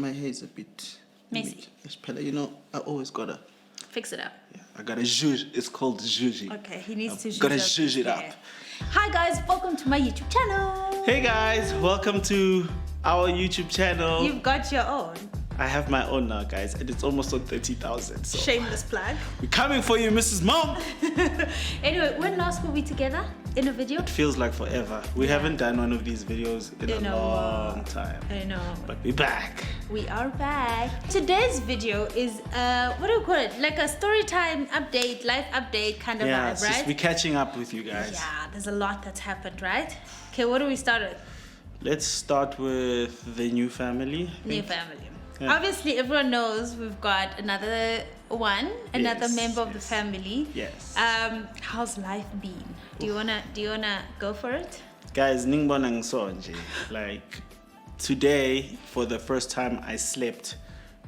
My hair is a bit messy. You know, I always gotta fix it up. Yeah, I gotta zhuzh. It's called zhuzhing. Okay, he needs to gotta zhuzh it up. Hi guys, welcome to my YouTube channel. Hey guys, welcome to our YouTube channel. You've got your own. I have my own now, guys, and it's almost on 30,000. So. Shameless plug. We're coming for you, Mrs. Mom. Anyway, when last were we together in a video? It feels like forever. We haven't done one of these videos in a long time. I know. But we're back. We are back. Today's video is what do you call it? Like a story time update, life update kind of vibe, right? We're catching up with you guys. Yeah, there's a lot that's happened, right? Okay, what do we start with? Let's start with the new family. New family. Yeah. Obviously, everyone knows we've got another member of the family. Yes. How's life been? Do you wanna go for it? Guys, ningbona ngisonje. Like today, for the first time, I slept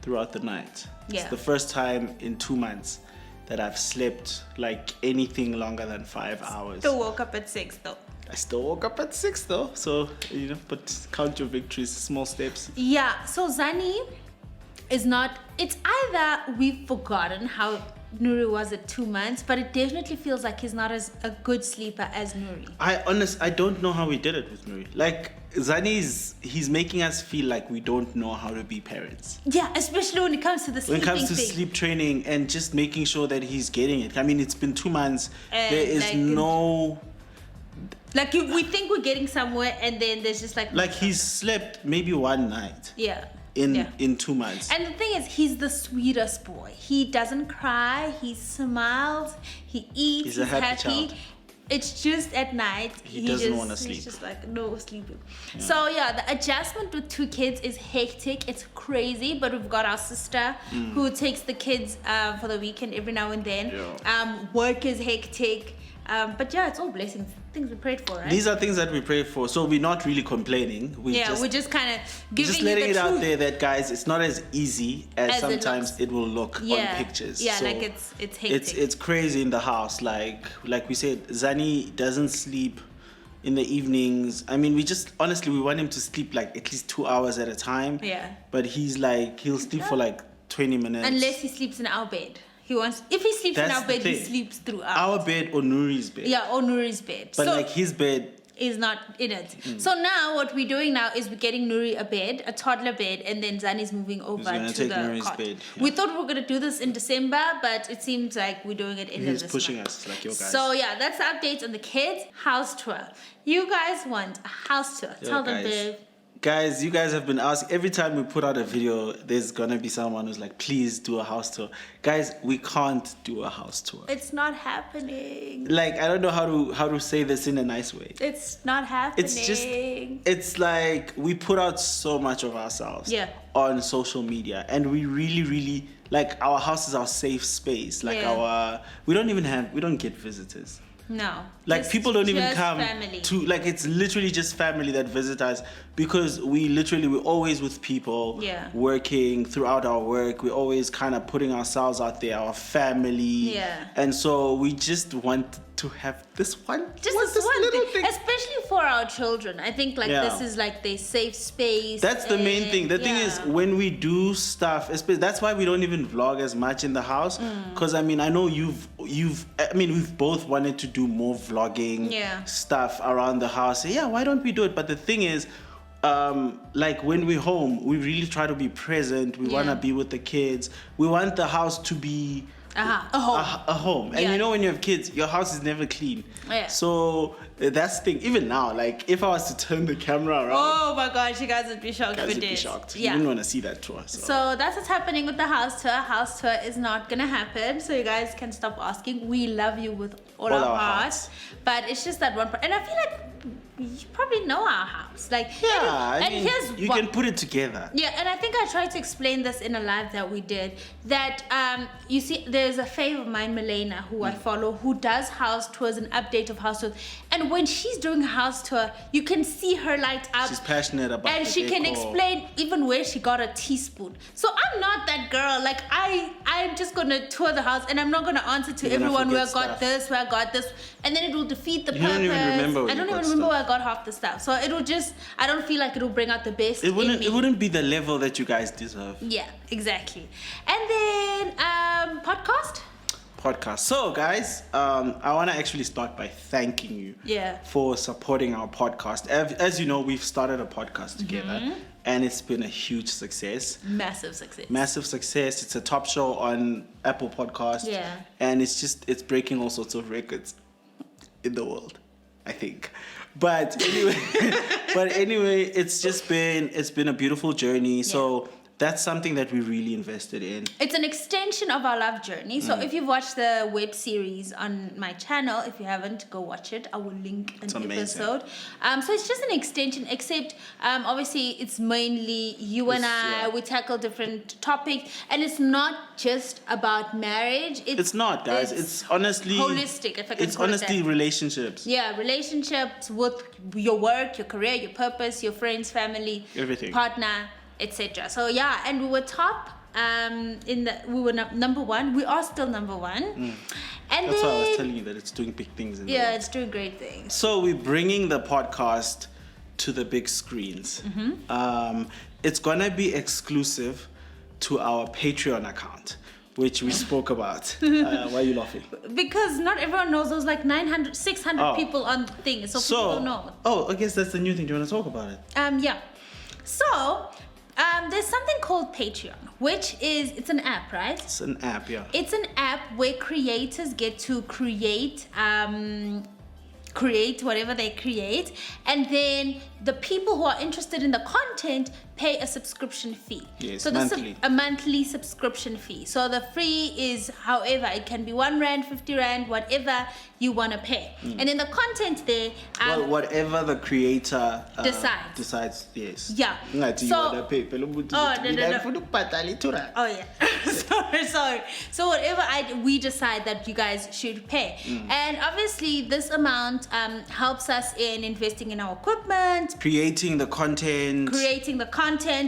throughout the night. Yeah. It's the first time in 2 months that I've slept like anything longer than 5 hours. Still woke up at 6 though. I still woke up at 6 though, so you know, but count your victories, small steps. Yeah, so Zani is not, it's either we've forgotten how Nuri was at 2 months, but it definitely feels like he's not as a good sleeper as Nuri. I don't know how we did it with Nuri. Like Zani he's making us feel like we don't know how to be parents. Yeah, especially when it comes to the sleeping When it comes to thing. sleep training and just making sure that he's getting it. I mean, it's been 2 months. There is like, no... Like we think we're getting somewhere and then there's just like... he's slept maybe one night. Yeah. In 2 months. And the thing is, he's the sweetest boy. He doesn't cry, he smiles, he eats, he's a happy child. It's just at night he doesn't want to sleep. He's just like, no sleeping. Yeah. So yeah, the adjustment with 2 kids is hectic. It's crazy, but we've got our sister who takes the kids for the weekend every now and then. Yeah. Work is hectic. But yeah, it's all blessings. Things we prayed for, right? These are things that we pray for, so we're not really complaining. We're just kind of giving just letting it out there that, guys, it's not as easy as sometimes it will look on pictures. Yeah, so like it's hectic. It's crazy in the house. Like we said, Zani doesn't sleep in the evenings. I mean, honestly we want him to sleep like at least 2 hours at a time. Yeah. But he'll sleep for like 20 minutes. Unless he sleeps in our bed. If he sleeps in our bed, he sleeps throughout. Our bed or Nuri's bed. Yeah, or Nuri's bed. But so, like his bed is not in it. So now what we're doing now is we're getting Nuri a bed, a toddler bed, and then Zani's moving over to the Nuri's cot. bed. Yeah. We thought we were gonna do this in December, but it seems like we're doing it in this month. He's pushing us like your guys. So yeah, that's the updates on the kids' house tour. You guys want a house tour. Tell them, babe. Guys, you guys have been asking, every time we put out a video, there's gonna be someone who's like, please do a house tour. Guys, we can't do a house tour. It's not happening. Like, I don't know how to say this in a nice way. It's not happening. It's like we put out so much of ourselves on social media, and we really, like, our house is our safe space. Like we don't get visitors. No. Like people don't even come family. like it's literally just family that visit us, because we're always with people working throughout our work. We're always kind of putting ourselves out there, our family. Yeah. And so we just want to have this one little thing. Especially for our children. I think this is like their safe space. That's the main thing. The thing is, when we do stuff, that's why we don't even vlog as much in the house. Because I mean, I know we've both wanted to do more vlogging stuff around the house. Yeah, why don't we do it? But the thing is, like when we're home, we really try to be present. We want to be with the kids. We want the house to be a home. And you know, when you have kids, your house is never clean. So that's the thing. Even now, like if I was to turn the camera around, oh my gosh, you guys would be shocked. You didn't want to see that tour. So that's what's happening with the house tour. House tour is not gonna happen, so you guys can stop asking. We love you with all our hearts, but it's just that one part. And I feel like you probably know our house. You can put it together. Yeah, and I think I tried to explain this in a live that we did, that you see there's a fave of mine, Milena, who I follow, who does house tours and update of house tours, and when she's doing a house tour, you can see her light up. She's passionate about it. And she can explain even where she got a teaspoon. So I'm not that girl. Like I'm just gonna tour the house and I'm not gonna answer to everyone where I got this, and then it will defeat the purpose. I don't even remember where I got got half the stuff. So it'll just, I don't feel like it'll bring out the best in me. It wouldn't be the level that you guys deserve. Yeah, exactly. And then podcast. So guys, I want to actually start by thanking you for supporting our podcast. As you know, we've started a podcast together, and it's been a huge success. Massive success. It's a top show on Apple Podcast. And it's breaking all sorts of records in the world, I think. But anyway, it's been a beautiful journey. So that's something that we really invested in. It's an extension of our love journey. So if you've watched the web series on my channel, if you haven't, go watch it. I will link an episode. So it's just an extension, except obviously it's mainly you and I. We tackle different topics, and it's not just about marriage. It's not, guys. It's honestly holistic. If I can call it that. Relationships. Yeah, relationships with your work, your career, your purpose, your friends, family, everything, partner, etc. So and we were top we were number one. We are still number one. And that's why I was telling you that it's doing big things in the world. It's doing great things. So we're bringing the podcast to the big screens. It's gonna be exclusive to our Patreon account, which we spoke about. Why are you laughing? Because not everyone knows those like 900, 600 people on things. So people don't know. Oh, I guess that's the new thing. Do you want to talk about it? So there's something called Patreon, which it's an app, right? It's an app, yeah. It's an app where creators get to create whatever they create, and then the people who are interested in the content pay a subscription fee. Yes, so monthly. A monthly subscription fee. So the free is, however, it can be 1 rand, 50 rand, whatever you want to pay. And then the content there, whatever the creator decides, yes. Yeah. So, sorry. So whatever we decide that you guys should pay. And obviously this amount helps us in investing in our equipment, creating the content,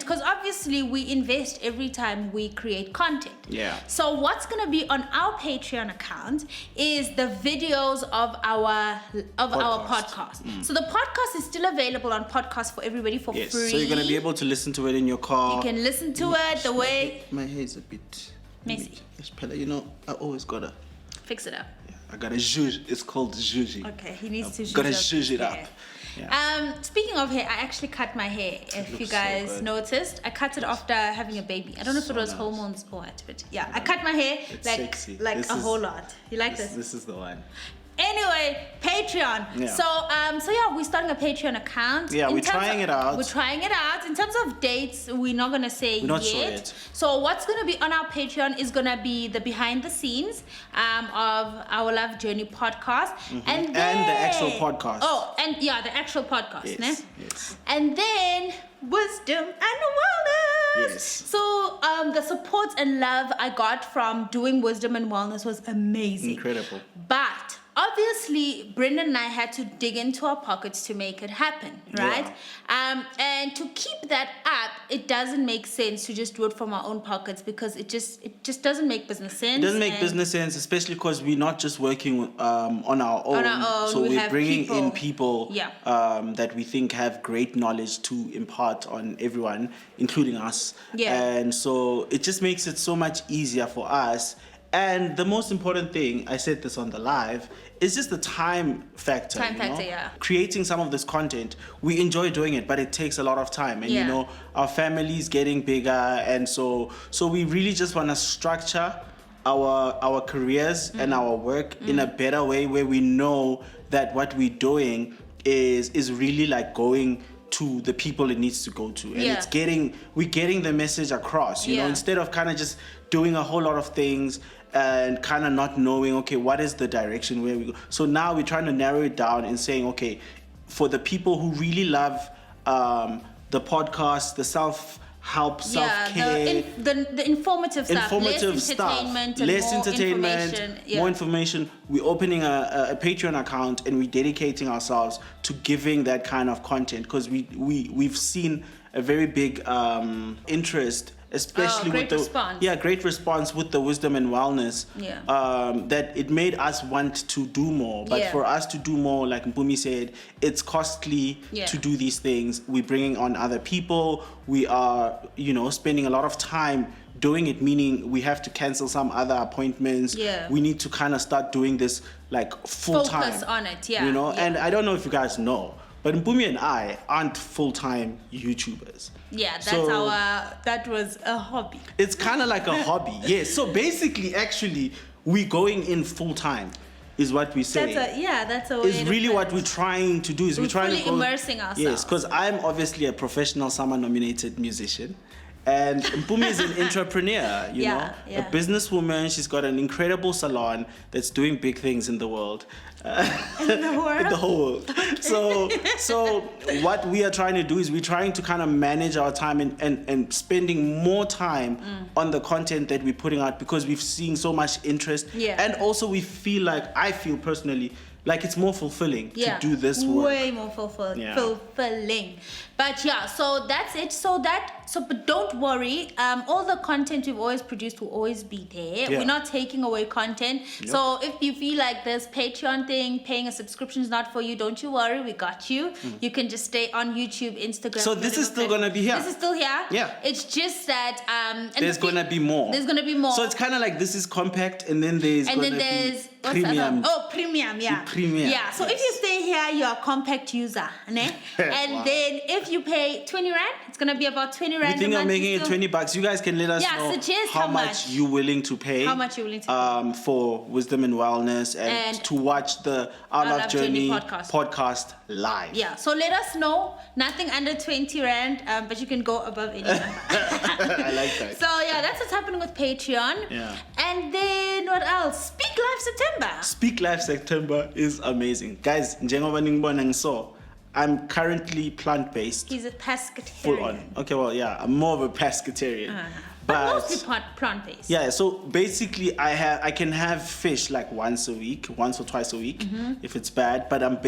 because obviously we invest every time we create content. So what's going to be on our Patreon account is the videos of our podcast. So the podcast is still available on podcast for everybody for free. So you're going to be able to listen to it in your car. You can listen to it the way my hair is a bit messy. You know, I always gotta fix it up. I gotta zhuzh. It's called zhuzhing. Okay, he needs to zhuzh it up. Speaking of hair, I actually cut my hair. If you guys noticed, I cut it after having a baby. I don't know if it was hormones or what, but I cut my hair like a whole lot. You like this? This is the one. Anyway, Patreon. So we're starting a Patreon account. We're trying it out. In terms of dates, we're not gonna say yet. Sure yet. So what's gonna be on our Patreon is gonna be the behind the scenes of our Love Journey podcast, and the actual podcast. The actual podcast. Yes. And then wisdom and wellness. Yes. So the support and love I got from doing wisdom and wellness was amazing. Incredible. But obviously, Brendan and I had to dig into our pockets to make it happen, right? And to keep that up, it doesn't make sense to just do it from our own pockets, because it just doesn't make business sense. It doesn't make business sense, especially because we're not just working on our own. So we're bringing in people that we think have great knowledge to impart on everyone, including us. And so it just makes it so much easier for us. And the most important thing, I said this on the live, is just the time factor. Creating some of this content, we enjoy doing it, but it takes a lot of time. And you know, our family's getting bigger, and so we really just want to structure our careers and our work in a better way, where we know that what we're doing is really like going to the people it needs to go to, and we're getting the message across, you know, instead of kind of just doing a whole lot of things and kind of not knowing, okay, what is the direction where we go. So now we're trying to narrow it down and saying, okay, for the people who really love the podcast, the self-help, self-care, the informative stuff, less entertainment, more information. We're opening a Patreon account, and we're dedicating ourselves to giving that kind of content, because we've seen a very big interest, especially great with the response. great response with the wisdom and wellness. Yeah. That it made us want to do more. But for us to do more, like Mpoomy said, it's costly to do these things. We're bringing on other people. We are, spending a lot of time doing it, meaning we have to cancel some other appointments. Yeah. We need to kind of start doing this like full time. Focus on it, yeah. And I don't know if you guys know, but Mpoomy and I aren't full-time YouTubers. Yeah, that's that was a hobby. It's kind of like a hobby, yes. So basically, actually, we're going in full-time, is what we say. That's a way. It's really what we're trying to do. We're trying to immersing ourselves. Yes, because I'm obviously a professional summer-nominated musician. And Mpoomy is an entrepreneur, you know, a businesswoman. She's got an incredible salon that's doing big things in the world. In the world? In the whole world. Okay. So what we are trying to do is we're trying to kind of manage our time and spending more time on the content that we're putting out, because we've seen so much interest. Yeah. And also we feel like, I feel personally, like it's more fulfilling to do this work. Way more fulfilling. But so that's it. But don't worry. All the content we've always produced will always be there. Yeah. We're not taking away content. Nope. So if you feel like this Patreon thing, paying a subscription is not for you, don't you worry. We got you. You can just stay on YouTube, Instagram. So this is still gonna be here. This is still here. Yeah. It's just that there's gonna be more. There's gonna be more. So it's kind of like this is compact, and then there's premium. Oh, premium, yeah. Premium. Yeah. So if you stay here, you're a compact user, né? And then if you pay 20 rand, it's gonna be about 20 rand. We think I'm making it $20. You guys can let us know suggest how much you're willing to pay. How much you're willing to pay for wisdom and wellness and to watch the Our Love Journey podcast live. Yeah. So let us know. Nothing under 20 rand, but you can go above any number. I like that. So that's what's happening with Patreon. Yeah. And then what else? Speak Live September. Speak Live September is amazing, guys. Njengoba ningibona ngiso, I'm currently plant-based. He's a pescatarian. Full on. Okay, well, yeah, I'm more of a pescatarian. But mostly plant-based. Yeah, so basically I can have fish like once or twice a week if it's bad, but I'm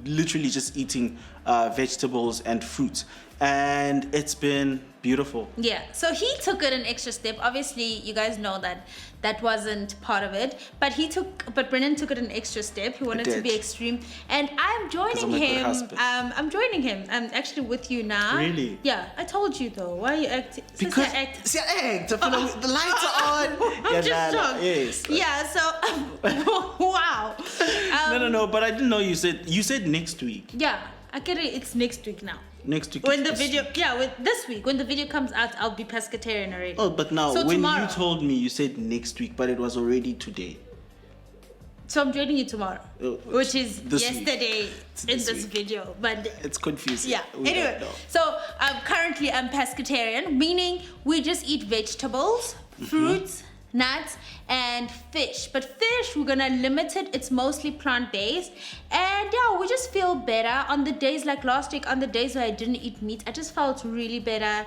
literally just eating vegetables and fruits. And it's been beautiful. Yeah, so he took it an extra step. Obviously, you guys know that wasn't part of it, but Brennan took it an extra step. He wanted to be extreme, and I'm joining him. I'm joining him. I'm actually with you now. Really? Yeah, I told you though. Why are you acting? Because I act. The lights are on. I'm just shocked. Yes. Yeah. So, wow. No. But I didn't know you said next week. Yeah, I get it. It's next week now. Next week. When the video, this week, when the video comes out, I'll be pescatarian already. Oh, but now when you told me, you said next week, but it was already today. So I'm joining you tomorrow, which is yesterday in this video, but it's confusing. Yeah. Anyway, so currently I'm pescatarian, meaning we just eat vegetables, fruits, nuts, and fish. But fish, we're gonna limit it. It's mostly plant-based, and we just feel better on the days like last week. On the days where I didn't eat meat, I just felt really better.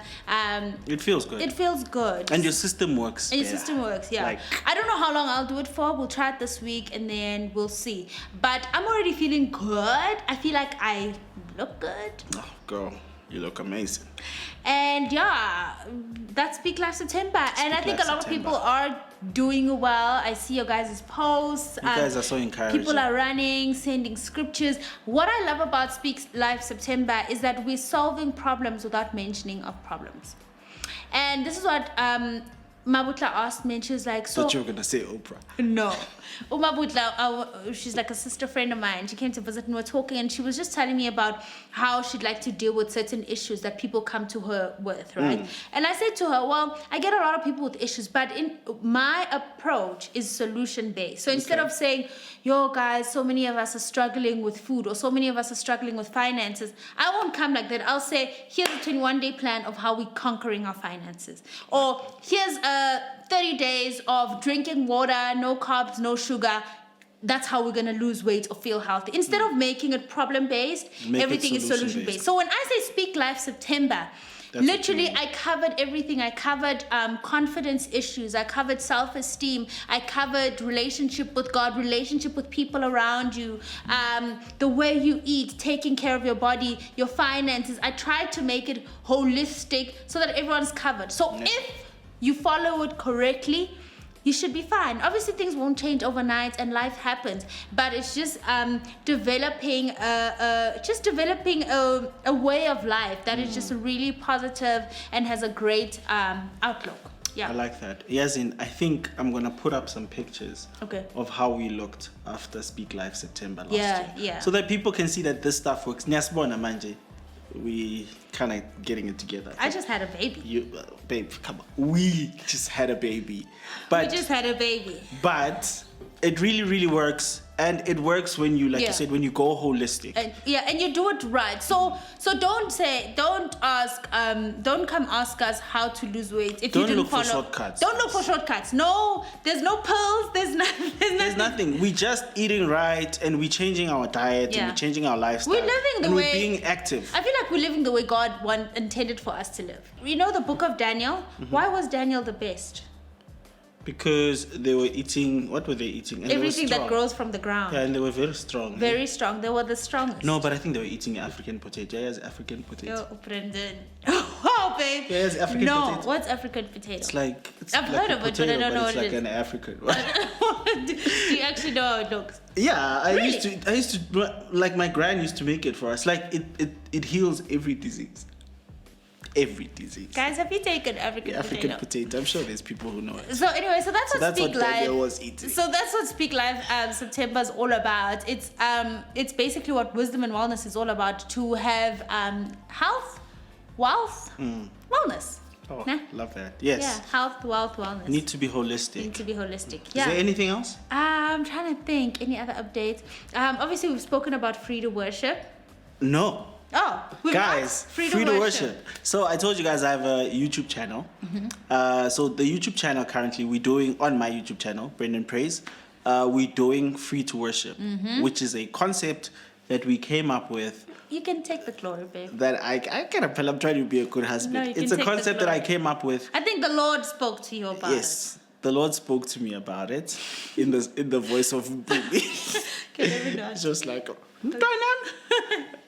It feels good. It feels good. And your system works. And your system works. Yeah. I don't know how long I'll do it for. We'll try it this week, and then we'll see. But I'm already feeling good. I feel like I look good. Oh, girl. You look amazing. And that's Speak Live September. And I think a lot of people are doing well. I see your guys' posts. You guys are so encouraging. People are running, sending scriptures. What I love about Speak Live September is that we're solving problems without mentioning of problems. And this is what Mabutla asked me, and she was like, so... I thought you were going to say Oprah. No. Mabutla, she's like a sister friend of mine. She came to visit and we were talking, and she was just telling me about how she'd like to deal with certain issues that people come to her with, right? And I said to her, well, I get a lot of people with issues, but my approach is solution-based. So instead of saying, yo, guys, so many of us are struggling with food, or so many of us are struggling with finances, I won't come like that. I'll say, here's a 21-day plan of how we're conquering our finances. Or here's 30 days of drinking water, no carbs, no sugar. That's how we're going to lose weight or feel healthy. Instead of making it problem-based, everything is solution-based. So when I say Speak Live September, Literally, I covered everything. I covered confidence issues. I covered self-esteem. I covered relationship with God, relationship with people around you, the way you eat, taking care of your body, your finances. I tried to make it holistic so that everyone's covered. So if you follow it correctly, you should be fine. Obviously, things won't change overnight, and life happens. But it's just developing a way of life that is just really positive and has a great outlook. Yeah, I like that. Yes, I think I'm gonna put up some pictures of how we looked after Speak Live September last year. Yeah. So that people can see that this stuff works. Nyasibona manje, we kind of getting it together. I just had a baby. Babe, come on. We just had a baby. But it really, really works. And it works when you, like you said, when you go holistic. And you do it right. So don't come ask us how to lose weight if you didn't follow. Don't look for shortcuts. No, there's no pills. There's nothing. There's nothing. We're just eating right, and we're changing our diet, and we're changing our lifestyle. We're living the way. We're being active. I feel like we're living the way God intended for us to live. You know the book of Daniel? Mm-hmm. Why was Daniel the best? Because they were eating, what were they eating? And everything that grows from the ground. Yeah, and they were very strong. Very strong. They were the strongest. No, but I think they were eating African potato. Yes, African potato. Oh, Brendan. Oh, babe. Yes, African potato. No, what's African potato? I've heard of it, but I don't know what it is. It's like an African one. Do you actually know how it looks? Yeah, I used to, like my gran used to make it for us. Like it heals every disease. Every disease. Guys, have you taken African potato? I'm sure there's people who know it. So anyway, so that's what Speak Live Daniel was eating. So that's what Speak Live September is all about. It's basically what wisdom and wellness is all about, to have health, wealth, wellness. Oh, love that. Yes. Yeah, health, wealth, wellness. Need to be holistic. Yeah. Is there anything else? I'm trying to think. Any other updates? Obviously, we've spoken about free to worship. No. Oh, guys, free to worship. So I told you guys I have a YouTube channel. Mm-hmm. So the YouTube channel currently we're doing on my YouTube channel, Brendan Praise. We're doing free to worship, which is a concept that we came up with. You can take the glory, babe. That I'm trying to be a good husband. No, it's a concept that I came up with. I think the Lord spoke to you about it. Yes, the Lord spoke to me about it in the voice of Mpoomy. Just like,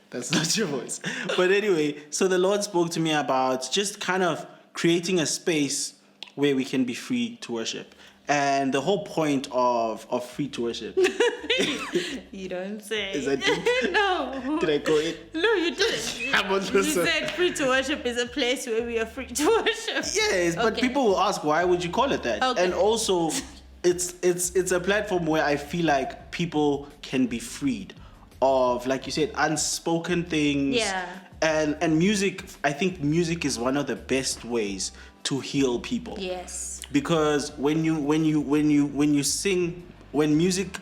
that's not your voice. But anyway, so the Lord spoke to me about just kind of creating a space where we can be free to worship. And the whole point of free to worship. You don't say. Is that deep? No. Did I go in? No, you didn't. You said free to worship is a place where we are free to worship. Yes, but people will ask, why would you call it that? Okay. And also, it's a platform where I feel like people can be freed of, like you said, unspoken things. Yeah. And music, I think music is one of the best ways to heal people. Yes. Because when you sing, when music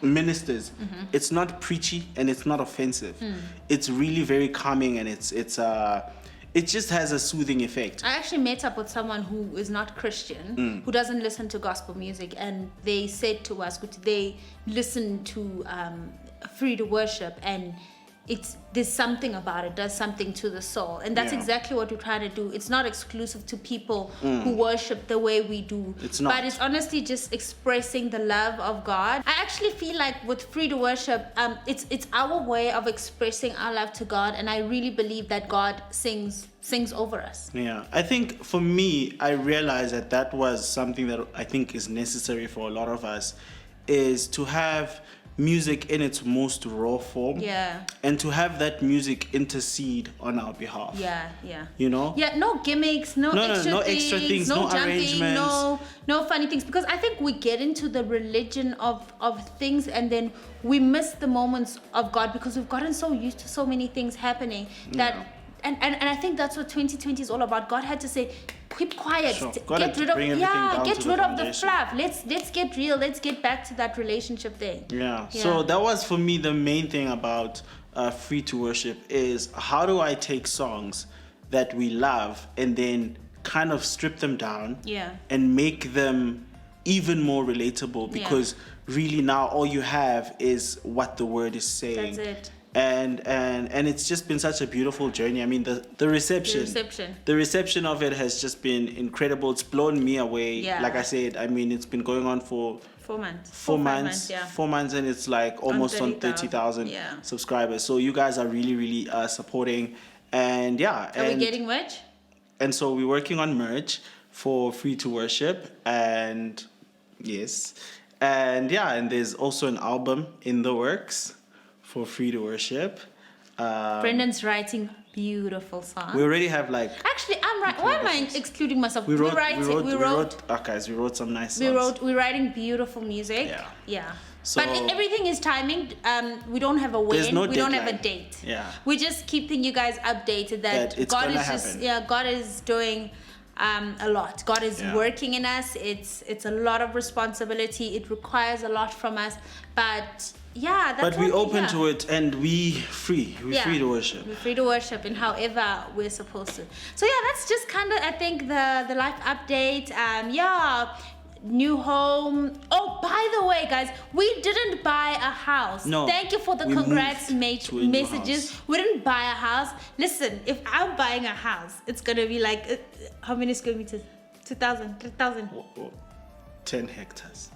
ministers, it's not preachy and it's not offensive. It's really very calming, and it just has a soothing effect. I actually met up with someone who is not Christian, who doesn't listen to gospel music, and they said to us, they listen to free to worship, and there's something about it, does something to the soul. And that's exactly what we're trying to do. It's not exclusive to people who worship the way we do. It's not. But it's honestly just expressing the love of God. I actually feel like with free to worship, it's our way of expressing our love to God, and I really believe that God sings over us. Yeah, I think for me, I realized that was something that I think is necessary for a lot of us, is to have music in its most raw form. Yeah. And to have that music intercede on our behalf. Yeah. You know? Yeah, no gimmicks, no extra things, no jumping, arrangements. no funny things. Because I think we get into the religion of things, and then we miss the moments of God because we've gotten so used to so many things happening that and I think that's what 2020 is all about. God had to say, keep quiet. Sure. Get rid of the fluff. Let's get real. Let's get back to that relationship thing. Yeah. So that was for me the main thing about free to worship, is how do I take songs that we love and then kind of strip them down and make them even more relatable, because really now all you have is what the word is saying. That's it. and it's just been such a beautiful journey. I mean, the reception of it has just been incredible. It's blown me away. Yeah. Like I said, I mean, it's been going on for 4 months. 4 months. Yeah. 4 months, and it's like almost on 30,000 subscribers. So you guys are really, really supporting, and yeah. Are we getting merch? And so we're working on merch for Free to Worship, and yes, and yeah, and there's also an album in the works for Free to Worship. Brendan's writing beautiful songs. We already have like. Actually, I'm right. Why am I excluding myself? We wrote. Guys, we wrote some nice songs. We're writing beautiful music. Yeah. Yeah. So, but everything is timing. We don't have a win. No we deadline. don't have a date. Yeah. We're just keeping you guys updated that it's God gonna is happen. God is doing a lot. God is working in us. It's a lot of responsibility. It requires a lot from us. But yeah, that's but we open to it, and we're free to worship. We're free to worship in however we're supposed to. So yeah, that's just kind of, I think, the life update. New home. Oh, by the way, guys, we didn't buy a house. No. Thank you for the congrats messages. We didn't buy a house. Listen, if I'm buying a house, it's gonna be like how many square meters? 2,000, 3,000. 10 hectares.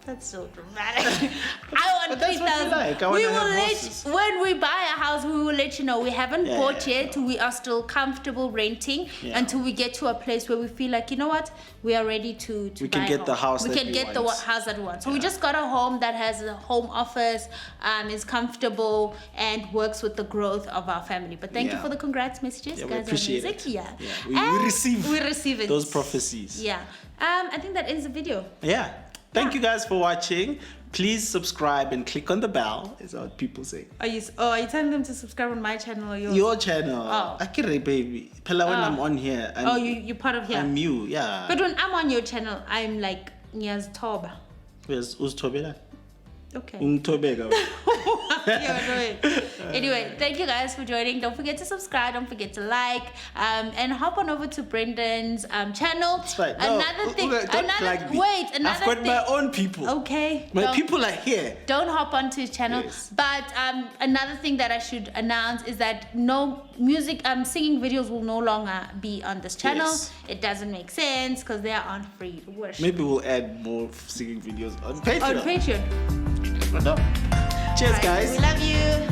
That's so dramatic. I want 3,000. Like. We will when we buy a house, we will let you know. We haven't bought yet. We are still comfortable renting until we get to a place where we feel like, you know what, we are ready to we can get the house. We can get the house that we want. So we just got a home that has a home office, is comfortable, and works with the growth of our family. But thank you for the congrats messages, guys. We appreciate it. Yeah. We receive it. Those prophecies. Yeah. I think that ends the video. Yeah. Thank you guys for watching. Please subscribe and click on the bell, is what people say. Are you telling them to subscribe on my channel or yours? Your channel. Oh. Akire, baby. When I'm on here. You're part of here. I'm you, yeah. But when I'm on your channel, I'm like Nyaz Toba. Where's Tobela? Okay. Anyway, thank you guys for joining. Don't forget to subscribe. Don't forget to like. And hop on over to Brendan's channel. That's right. Another thing. I've got my own people. Okay. My people are here. Don't hop onto his channel. Yes. But another thing that I should announce is that no music, singing videos will no longer be on this channel. Yes. It doesn't make sense because they are on Free to Worship. Maybe we'll add more singing videos on Patreon. On Patreon. Cheers, guys. We love you.